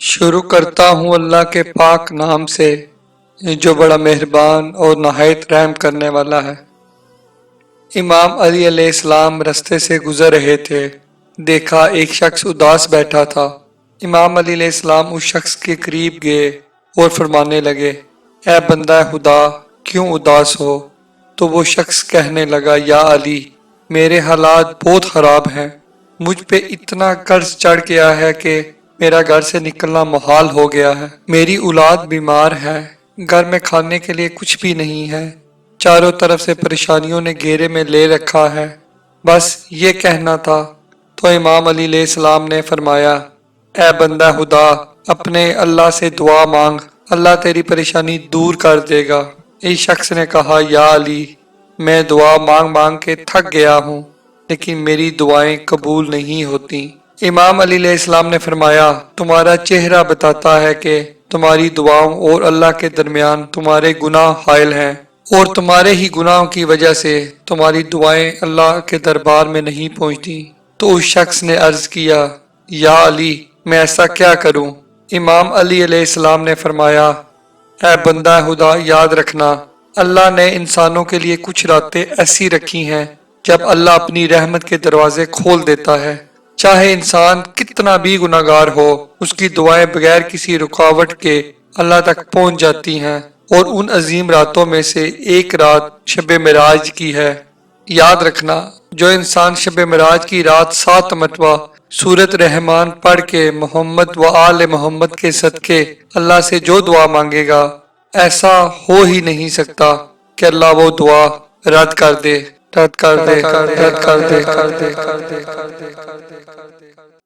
شروع کرتا ہوں اللہ کے پاک نام سے جو بڑا مہربان اور نہایت رحم کرنے والا ہے۔ امام علی علیہ السلام رستے سے گزر رہے تھے۔ دیکھا ایک شخص اداس بیٹھا تھا۔ امام علی علیہ السلام اس شخص کے قریب گئے اور فرمانے لگے، اے بندہ خدا، کیوں اداس ہو؟ تو وہ شخص کہنے لگا، یا علی، میرے حالات بہت خراب ہیں۔ مجھ پہ اتنا قرض چڑھ گیا ہے کہ میرا گھر سے نکلنا محال ہو گیا ہے۔ میری اولاد بیمار ہے، گھر میں کھانے کے لیے کچھ بھی نہیں ہے، چاروں طرف سے پریشانیوں نے گھیرے میں لے رکھا ہے۔ بس یہ کہنا تھا تو امام علی علیہ السلام نے فرمایا، اے بندہ خدا، اپنے اللہ سے دعا مانگ، اللہ تیری پریشانی دور کر دے گا۔ اس شخص نے کہا، یا علی، میں دعا مانگ مانگ کے تھک گیا ہوں، لیکن میری دعائیں قبول نہیں ہوتی۔ امام علی علیہ السلام نے فرمایا، تمہارا چہرہ بتاتا ہے کہ تمہاری دعاؤں اور اللہ کے درمیان تمہارے گناہ حائل ہیں، اور تمہارے ہی گناہوں کی وجہ سے تمہاری دعائیں اللہ کے دربار میں نہیں پہنچتی۔ تو اس شخص نے عرض کیا، یا علی، میں ایسا کیا کروں؟ امام علی علیہ السلام نے فرمایا، اے بندہ خدا، یاد رکھنا، اللہ نے انسانوں کے لیے کچھ راتیں ایسی رکھی ہیں جب اللہ اپنی رحمت کے دروازے کھول دیتا ہے، چاہے انسان کتنا بھی گناہگار ہو، اس کی دعائیں بغیر کسی رکاوٹ کے اللہ تک پہنچ جاتی ہیں، اور ان عظیم راتوں میں سے ایک رات شب معراج کی ہے۔ یاد رکھنا، جو انسان شب معراج کی رات 7 مرتبہ سورۃ رحمان پڑھ کے محمد و آل محمد کے صدقے اللہ سے جو دعا مانگے گا، ایسا ہو ہی نہیں سکتا کہ اللہ وہ دعا رد کر دے، رد کر دے، رد کر دے، کر دے، کر دے، کر دے، کر دے، کر دے۔